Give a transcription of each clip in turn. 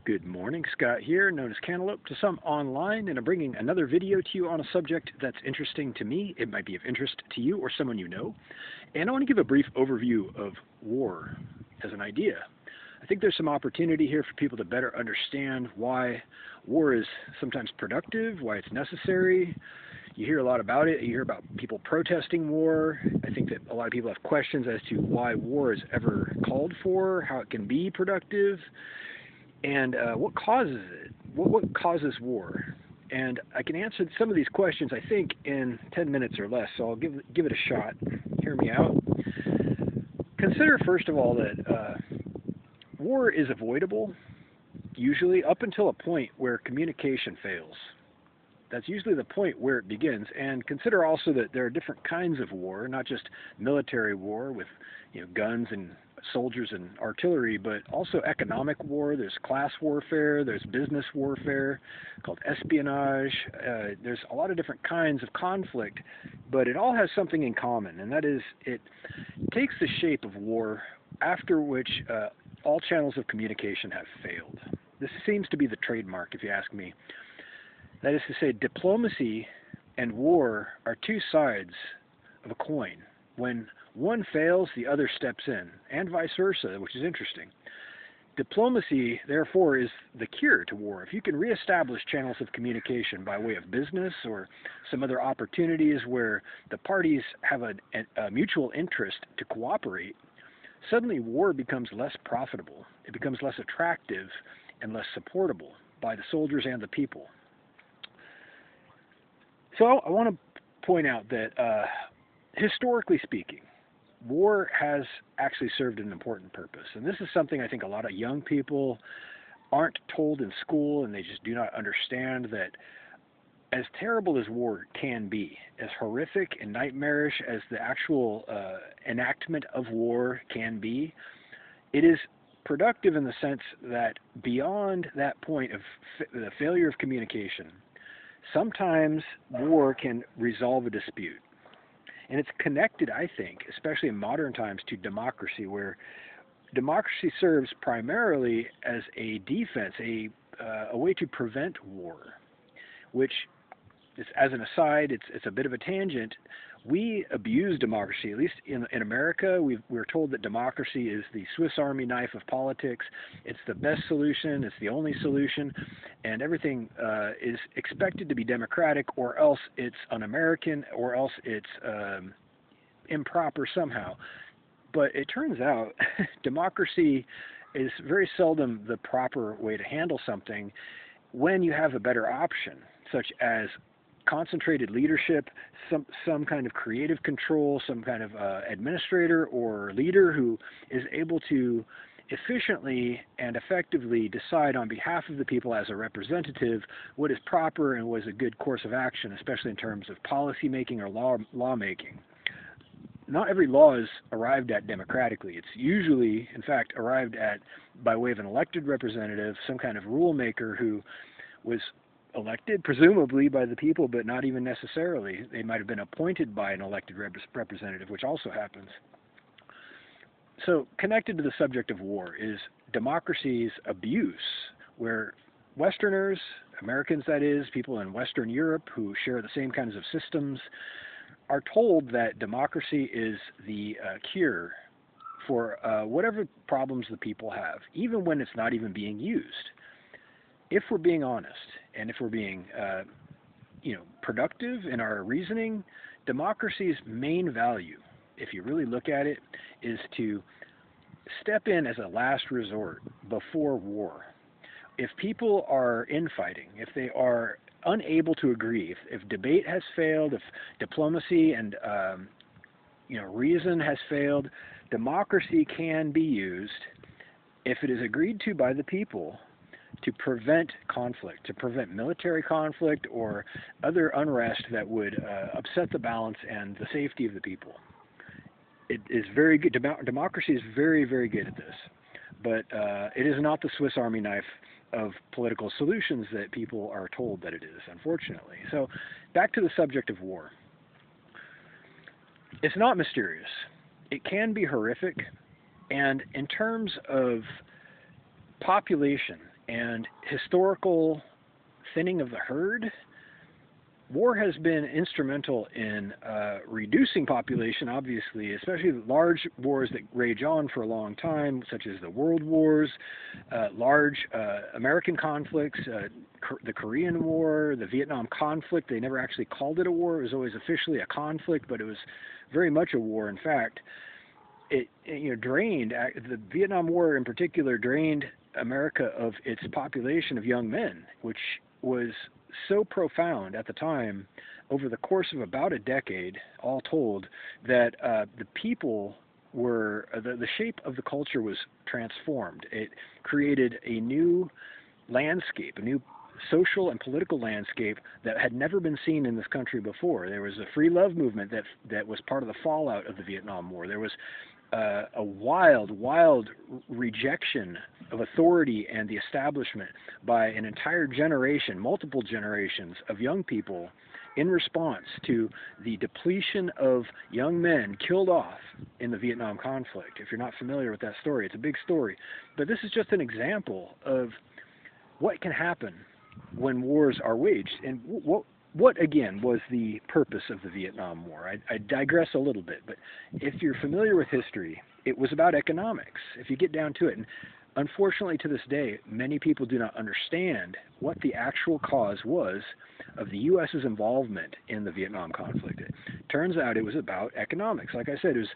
Good morning, Scott here, known as Cantaloupe to some online, and I'm bringing another video to you on a subject that's interesting to me. It might be of interest to you or someone you know. And I want to give a brief overview of war as an idea. I think there's some opportunity here for people to better understand why war is sometimes productive, why it's necessary. You hear a lot about it. You hear about people protesting war. I think that a lot of people have questions as to why war is ever called for, how it can be productive, and what causes it? What causes war? And I can answer some of these questions, I think, in 10 minutes or less, so I'll give it a shot. Hear me out. Consider, first of all, that war is avoidable, usually, up until a point where communication fails. That's usually the point where it begins. And consider also that there are different kinds of war, not just military war with guns and soldiers and artillery, but also economic war. There's class warfare, there's business warfare called espionage. There's a lot of different kinds of conflict, but it all has something in common, and that is it takes the shape of war after which all channels of communication have failed. This seems to be the trademark, if you ask me. That is to say, diplomacy and war are two sides of a coin. When one fails, the other steps in, and vice versa, which is interesting. Diplomacy, therefore, is the cure to war. If you can reestablish channels of communication by way of business or some other opportunities where the parties have a mutual interest to cooperate, suddenly war becomes less profitable. It becomes less attractive and less supportable by the soldiers and the people. So I want to point out that historically speaking, war has actually served an important purpose. And this is something I think a lot of young people aren't told in school, and they just do not understand that as terrible as war can be, as horrific and nightmarish as the actual enactment of war can be, it is productive in the sense that beyond that point of the failure of communication, sometimes war can resolve a dispute. And it's connected, I think, especially in modern times, to democracy, where democracy serves primarily as a defense, a way to prevent war, which, as an aside, it's a bit of a tangent. We abuse democracy, at least in America. We're told that democracy is the Swiss Army knife of politics. It's the best solution. It's the only solution. And everything is expected to be democratic, or else it's un-American, or else it's improper somehow. But it turns out democracy is very seldom the proper way to handle something when you have a better option, such as concentrated leadership, some kind of creative control, some kind of administrator or leader who is able to efficiently and effectively decide on behalf of the people as a representative what is proper and what is a good course of action, especially in terms of policy making or law making. Not every law is arrived at democratically. It's usually, in fact, arrived at by way of an elected representative, some kind of rule maker who was elected, presumably by the people, but not even necessarily. They might have been appointed by an elected representative, which also happens. So, connected to the subject of war is democracy's abuse, where Westerners, Americans that is, people in Western Europe who share the same kinds of systems, are told that democracy is the cure for whatever problems the people have, even when it's not even being used. If we're being honest, and if we're being productive in our reasoning, democracy's main value, if you really look at it, is to step in as a last resort before war. If people are infighting, if they are unable to agree, if debate has failed, if diplomacy and reason has failed, democracy can be used, if it is agreed to by the people, to prevent conflict, to prevent military conflict or other unrest that would upset the balance and the safety of the people. It is very good. Democracy is very, very good at this, but it is not the Swiss Army knife of political solutions that people are told that it is, unfortunately. So back to the subject of war. It's not mysterious. It can be horrific, and in terms of population, and historical thinning of the herd. War has been instrumental in reducing population, obviously, especially large wars that rage on for a long time, such as the World Wars, large American conflicts, the Korean War, the Vietnam conflict. They never actually called it a war. It was always officially a conflict, but it was very much a war. In fact, it drained, the Vietnam War in particular drained America of its population of young men, which was so profound at the time, over the course of about a decade, all told, that the people were, the shape of the culture was transformed. It created a new landscape, a new social and political landscape that had never been seen in this country before. There was a free love movement that was part of the fallout of the Vietnam War. There was a wild rejection of authority and the establishment by an entire generation, multiple generations of young people in response to the depletion of young men killed off in the Vietnam conflict. If you're not familiar with that story, it's a big story. But this is just an example of what can happen when wars are waged. And what again was the purpose of the Vietnam War? I digress a little bit, but if you're familiar with history, it was about economics, if you get down to it. And unfortunately, to this day, many people do not understand what the actual cause was of the U.S.'s involvement in the Vietnam conflict. It turns out it was about economics. Like I said, it was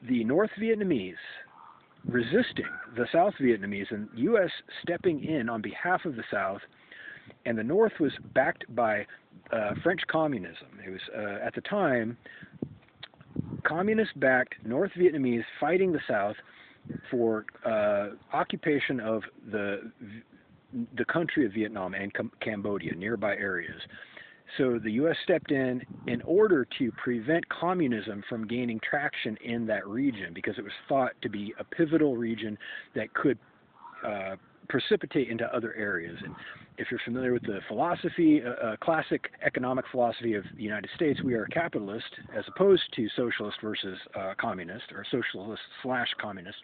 the North Vietnamese resisting the South Vietnamese and U.S. stepping in on behalf of the South. And the North was backed by French communism. It was, at the time, communist-backed North Vietnamese fighting the South for occupation of the country of Vietnam and Cambodia, nearby areas. So the U.S. stepped in order to prevent communism from gaining traction in that region, because it was thought to be a pivotal region that could precipitate into other areas. And if you're familiar with the philosophy, classic economic philosophy of the United States, we are a capitalist as opposed to socialist versus communist, or socialist/communist.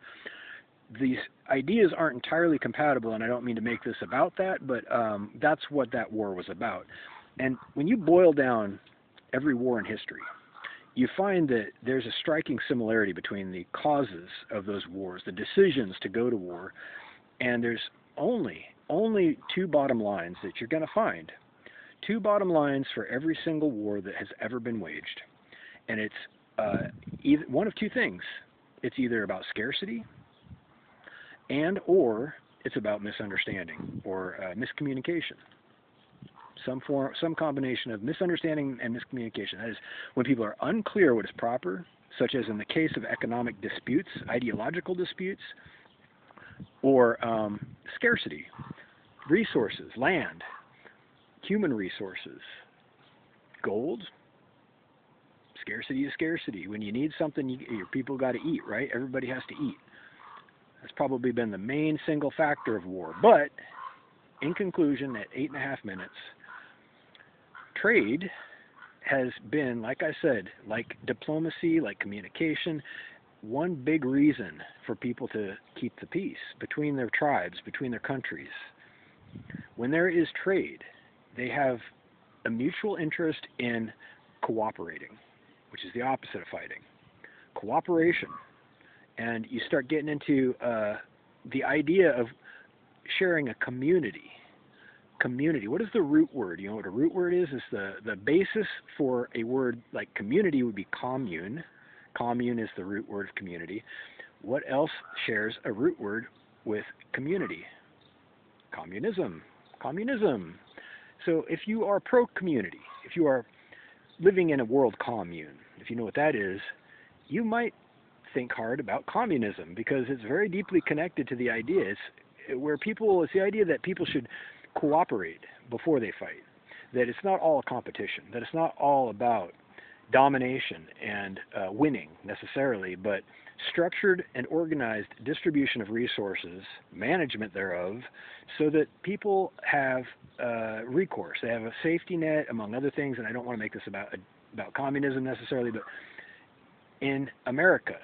These ideas aren't entirely compatible, and I don't mean to make this about that, but that's what that war was about. And when you boil down every war in history, you find that there's a striking similarity between the causes of those wars, the decisions to go to war, and there's only two bottom lines that you're going to find. Two bottom lines for every single war that has ever been waged. And it's either one of two things. It's either about scarcity or it's about misunderstanding or miscommunication. Some combination of misunderstanding and miscommunication. That is, when people are unclear what is proper, such as in the case of economic disputes, ideological disputes, or scarcity, resources, land, human resources, gold. Scarcity is scarcity. When you need something, your people got to eat, right? Everybody has to eat. That's probably been the main single factor of war. But in conclusion, at 8.5 minutes, trade has been, like I said, like diplomacy, like communication, one big reason for people to keep the peace between their tribes, between their countries. When there is trade, they have a mutual interest in cooperating, which is the opposite of fighting. Cooperation. And you start getting into the idea of sharing a community. Community. What is the root word? You know what a root word is? It's the basis for a word like community would be commune. Commune is the root word of community. What else shares a root word with community? Communism. Communism. So if you are pro-community, if you are living in a world commune, if you know what that is, you might think hard about communism, because it's very deeply connected to the idea. It's the idea that people should cooperate before they fight, that it's not all a competition, that it's not all about domination and winning necessarily, but structured and organized distribution of resources, management thereof, so that people have recourse. They have a safety net, among other things, and I don't want to make this about communism necessarily, but in America,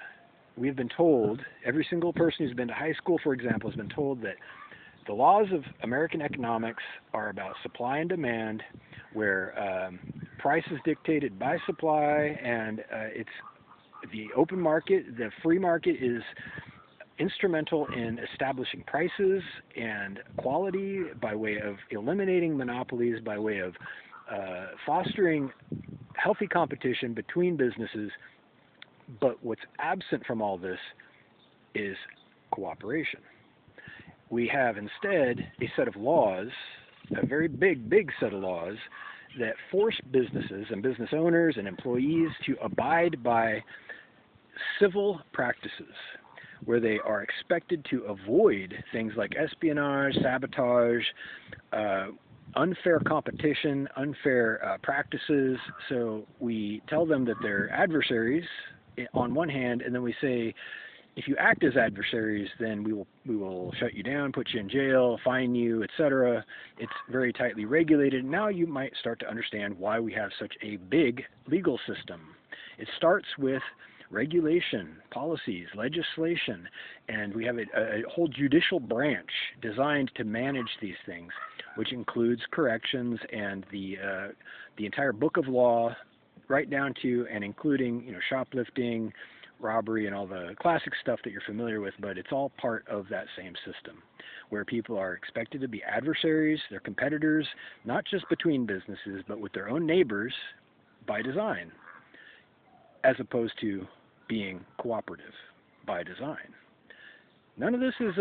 we've been told, every single person who's been to high school, for example, has been told that The laws of American economics are about supply and demand, where price is dictated by supply, and it's the open market, the free market is instrumental in establishing prices and quality by way of eliminating monopolies, by way of fostering healthy competition between businesses. But what's absent from all this is cooperation. We have instead a set of laws, a very big set of laws that force businesses and business owners and employees to abide by civil practices, where they are expected to avoid things like espionage, sabotage, unfair competition, unfair practices. So we tell them that they're adversaries on one hand, and then we say, if you act as adversaries, then we will shut you down, put you in jail, fine you, etc. It's very tightly regulated. Now you might start to understand why we have such a big legal system. It starts with regulation, policies, legislation, and we have a whole judicial branch designed to manage these things, which includes corrections and the entire book of law, right down to and including, you know, shoplifting, robbery, and all the classic stuff that you're familiar with. But it's all part of that same system, where people are expected to be adversaries, they're competitors, not just between businesses, but with their own neighbors by design, as opposed to being cooperative by design. None of this is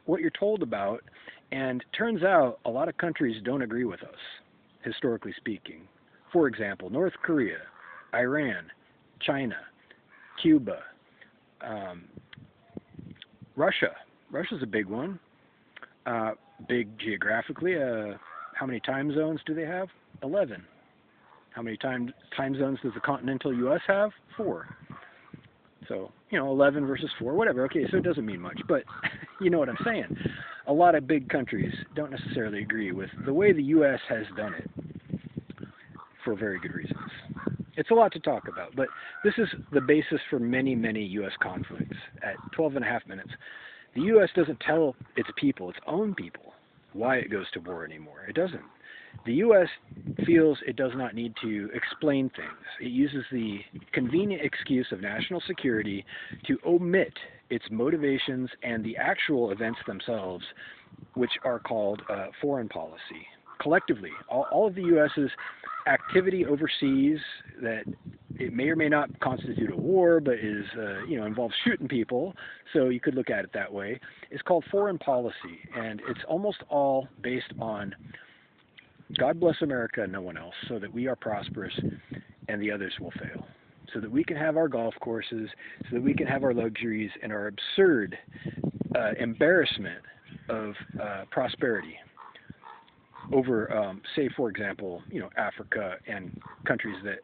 what you're told about, and turns out a lot of countries don't agree with us, historically speaking. For example, North Korea, Iran, China, Cuba, Russia. Russia's a big one. Big geographically. How many time zones do they have? 11. How many time zones does the continental U.S. have? 4. So, you know, 11 versus 4, whatever. Okay, so it doesn't mean much, but you know what I'm saying. A lot of big countries don't necessarily agree with the way the U.S. has done it, for very good reasons. It's a lot to talk about, but this is the basis for many, many U.S. conflicts. At 12 and a half minutes, the U.S. doesn't tell its people, its own people, why it goes to war anymore. It doesn't. The U.S. feels it does not need to explain things. It uses the convenient excuse of national security to omit its motivations and the actual events themselves, which are called foreign policy. Collectively, all of the U.S.'s activity overseas, that it may or may not constitute a war, but is involves shooting people, so you could look at it that way, is called foreign policy, and it's almost all based on God bless America and no one else, so that we are prosperous and the others will fail, so that we can have our golf courses, so that we can have our luxuries and our absurd embarrassment of prosperity over, say, for example, Africa and countries that,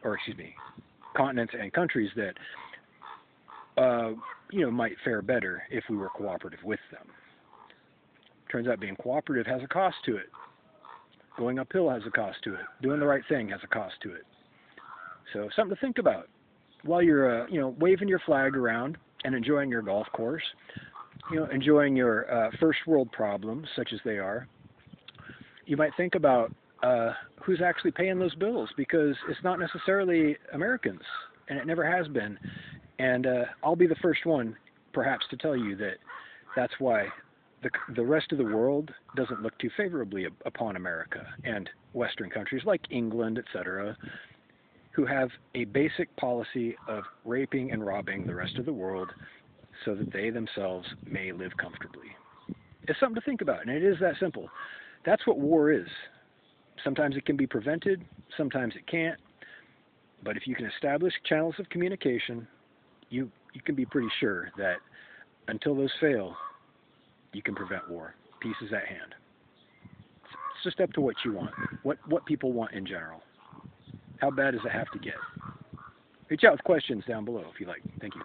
continents and countries that, might fare better if we were cooperative with them. Turns out being cooperative has a cost to it. Going uphill has a cost to it. Doing the right thing has a cost to it. So something to think about while you're, waving your flag around and enjoying your golf course, enjoying your first world problems, such as they are. You might think about who's actually paying those bills, because it's not necessarily Americans, and it never has been. And I'll be the first one, perhaps, to tell you that that's why the rest of the world doesn't look too favorably upon America and Western countries like England, etc., who have a basic policy of raping and robbing the rest of the world so that they themselves may live comfortably. It's something to think about, and it is that simple. That's what war is. Sometimes it can be prevented, sometimes it can't. But if you can establish channels of communication, you can be pretty sure that until those fail, you can prevent war. Peace is at hand. It's just up to what you want, what people want in general. How bad does it have to get? Reach out with questions down below if you like. Thank you.